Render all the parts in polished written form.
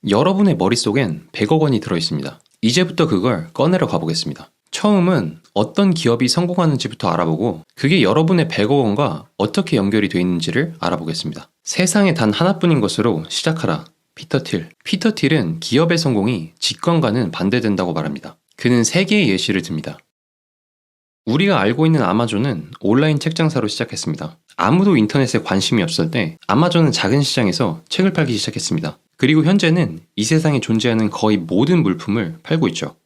여러분의 머릿속엔 100억 원이 들어있습니다. 이제부터 그걸 꺼내러 가보겠습니다. 처음은 어떤 기업이 성공하는지부터 알아보고 그게 여러분의 100억 원과 어떻게 연결이 되어 있는지를 알아보겠습니다. 세상에 단 하나뿐인 것으로 시작하라. 피터 틸. 피터 틸은 기업의 성공이 직관과는 반대된다고 말합니다. 그는 3개의 예시를 듭니다. 우리가 알고 있는 아마존은 온라인 책 장사로 시작했습니다. 아무도 인터넷에 관심이 없을 때 아마존은 작은 시장에서 책을 팔기 시작했습니다. 그리고 현재는 이 세상에 존재하는 거의 모든 물품을 팔고 있죠.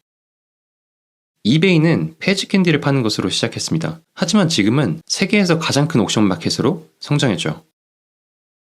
이베이는 폐지 캔디를 파는 것으로 시작했습니다. 하지만 지금은 세계에서 가장 큰 옥션 마켓으로 성장했죠.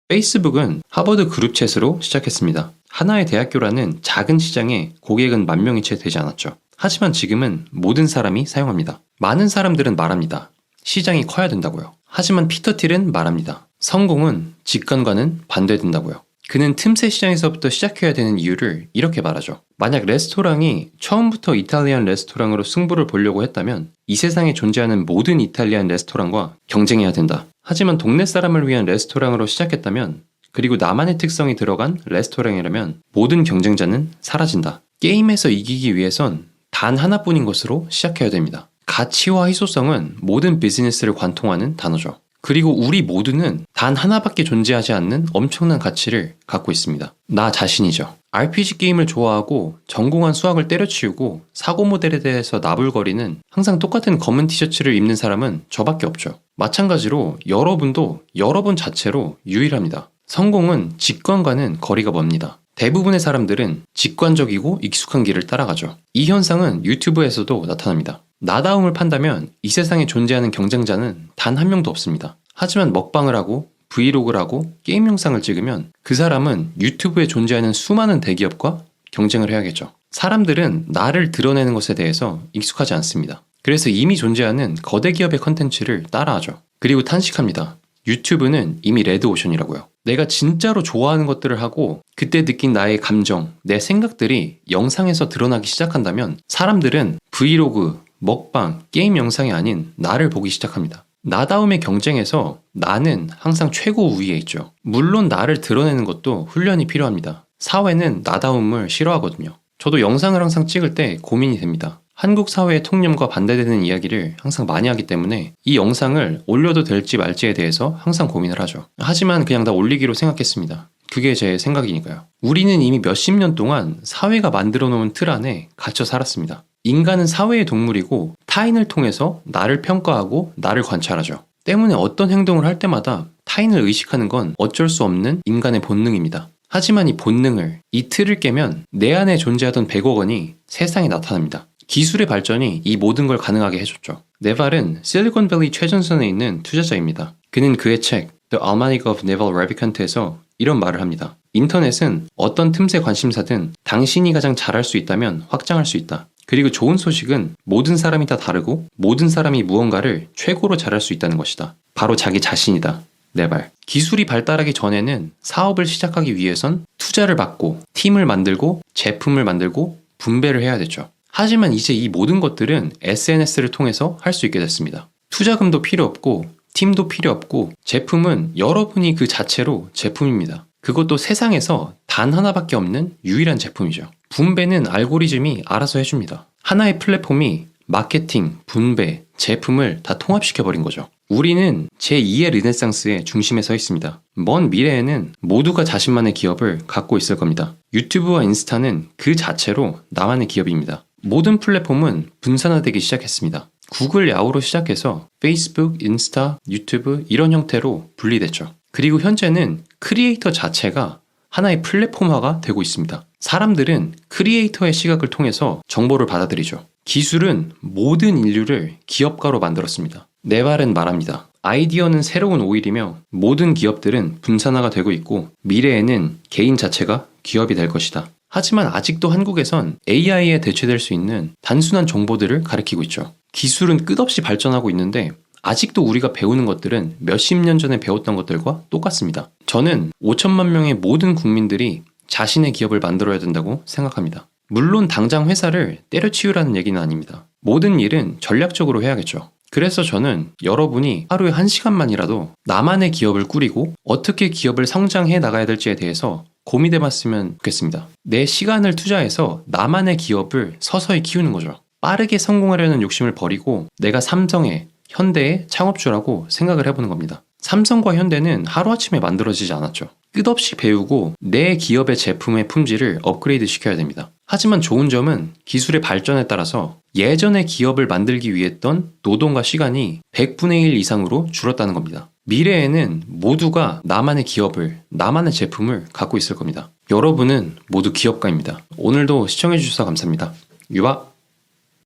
페이스북은 하버드 그룹챗으로 시작했습니다. 하나의 대학교라는 작은 시장에 고객은 10,000명이 채 되지 않았죠. 하지만 지금은 모든 사람이 사용합니다. 많은 사람들은 말합니다. 시장이 커야 된다고요. 하지만 피터 틸은 말합니다. 성공은 직관과는 반대된다고요. 그는 틈새 시장에서부터 시작해야 되는 이유를 이렇게 말하죠. 만약 레스토랑이 처음부터 이탈리안 레스토랑으로 승부를 보려고 했다면 이 세상에 존재하는 모든 이탈리안 레스토랑과 경쟁해야 된다. 하지만 동네 사람을 위한 레스토랑으로 시작했다면 그리고 나만의 특성이 들어간 레스토랑이라면 모든 경쟁자는 사라진다. 게임에서 이기기 위해선 단 하나뿐인 것으로 시작해야 됩니다. 가치와 희소성은 모든 비즈니스를 관통하는 단어죠. 그리고 우리 모두는 단 하나밖에 존재하지 않는 엄청난 가치를 갖고 있습니다. 나 자신이죠. RPG 게임을 좋아하고 전공한 수학을 때려치우고 사고 모델에 대해서 나불거리는 항상 똑같은 검은 티셔츠를 입는 사람은 저밖에 없죠. 마찬가지로 여러분도 여러분 자체로 유일합니다. 성공은 직관과는 거리가 멉니다. 대부분의 사람들은 직관적이고 익숙한 길을 따라가죠. 이 현상은 유튜브에서도 나타납니다. 나다움을 판다면 이 세상에 존재하는 경쟁자는 단 한 명도 없습니다. 하지만 먹방을 하고 브이로그를 하고 게임 영상을 찍으면 그 사람은 유튜브에 존재하는 수많은 대기업과 경쟁을 해야겠죠. 사람들은 나를 드러내는 것에 대해서 익숙하지 않습니다. 그래서 이미 존재하는 거대 기업의 컨텐츠를 따라하죠. 그리고 탄식합니다. 유튜브는 이미 레드오션이라고요. 내가 진짜로 좋아하는 것들을 하고 그때 느낀 나의 감정, 내 생각들이 영상에서 드러나기 시작한다면 사람들은 브이로그, 먹방, 게임 영상이 아닌 나를 보기 시작합니다. 나다움의 경쟁에서 나는 항상 최고 우위에 있죠. 물론 나를 드러내는 것도 훈련이 필요합니다. 사회는 나다움을 싫어하거든요. 저도 영상을 항상 찍을 때 고민이 됩니다. 한국 사회의 통념과 반대되는 이야기를 항상 많이 하기 때문에 이 영상을 올려도 될지 말지에 대해서 항상 고민을 하죠. 하지만 그냥 다 올리기로 생각했습니다. 그게 제 생각이니까요. 우리는 이미 몇십 년 동안 사회가 만들어 놓은 틀 안에 갇혀 살았습니다. 인간은 사회의 동물이고 타인을 통해서 나를 평가하고 나를 관찰하죠. 때문에 어떤 행동을 할 때마다 타인을 의식하는 건 어쩔 수 없는 인간의 본능입니다. 하지만 이 본능을, 이 틀을 깨면 내 안에 존재하던 100억 원이 세상에 나타납니다. 기술의 발전이 이 모든 걸 가능하게 해줬죠. 네발은 실리콘밸리 최전선에 있는 투자자입니다. 그는 그의 책 The Almanac of Naval Ravikant에서 이런 말을 합니다. 인터넷은 어떤 틈새 관심사든 당신이 가장 잘할 수 있다면 확장할 수 있다. 그리고 좋은 소식은 모든 사람이 다 다르고 모든 사람이 무언가를 최고로 잘할 수 있다는 것이다. 바로 자기 자신이다. 네발. 기술이 발달하기 전에는 사업을 시작하기 위해선 투자를 받고 팀을 만들고 제품을 만들고 분배를 해야 됐죠. 하지만 이제 이 모든 것들은 SNS를 통해서 할 수 있게 됐습니다. 투자금도 필요 없고 팀도 필요 없고 제품은 여러분이 그 자체로 제품입니다. 그것도 세상에서 단 하나밖에 없는 유일한 제품이죠. 분배는 알고리즘이 알아서 해줍니다. 하나의 플랫폼이 마케팅, 분배, 제품을 다 통합시켜버린 거죠. 우리는 제2의 르네상스의 중심에 서 있습니다. 먼 미래에는 모두가 자신만의 기업을 갖고 있을 겁니다. 유튜브와 인스타는 그 자체로 나만의 기업입니다. 모든 플랫폼은 분산화되기 시작했습니다. 구글 야후로 시작해서 페이스북, 인스타, 유튜브 이런 형태로 분리됐죠. 그리고 현재는 크리에이터 자체가 하나의 플랫폼화가 되고 있습니다. 사람들은 크리에이터의 시각을 통해서 정보를 받아들이죠. 기술은 모든 인류를 기업가로 만들었습니다. 네발은 말합니다. 아이디어는 새로운 오일이며 모든 기업들은 분산화가 되고 있고 미래에는 개인 자체가 기업이 될 것이다. 하지만 아직도 한국에선 AI에 대체될 수 있는 단순한 정보들을 가리키고 있죠. 기술은 끝없이 발전하고 있는데 아직도 우리가 배우는 것들은 몇십 년 전에 배웠던 것들과 똑같습니다. 저는 5천만 명의 모든 국민들이 자신의 기업을 만들어야 된다고 생각합니다. 물론 당장 회사를 때려치우라는 얘기는 아닙니다. 모든 일은 전략적으로 해야겠죠. 그래서 저는 여러분이 하루에 1시간만이라도 나만의 기업을 꾸리고 어떻게 기업을 성장해 나가야 될지에 대해서 고민해봤으면 좋겠습니다. 내 시간을 투자해서 나만의 기업을 서서히 키우는 거죠. 빠르게 성공하려는 욕심을 버리고 내가 삼성의, 현대의 창업주라고 생각을 해보는 겁니다. 삼성과 현대는 하루아침에 만들어지지 않았죠. 끝없이 배우고 내 기업의 제품의 품질을 업그레이드 시켜야 됩니다. 하지만 좋은 점은 기술의 발전에 따라서 예전의 기업을 만들기 위해 했던 노동과 시간이 100분의 1 이상으로 줄었다는 겁니다. 미래에는 모두가 나만의 기업을, 나만의 제품을 갖고 있을 겁니다. 여러분은 모두 기업가입니다. 오늘도 시청해주셔서 감사합니다. 유바!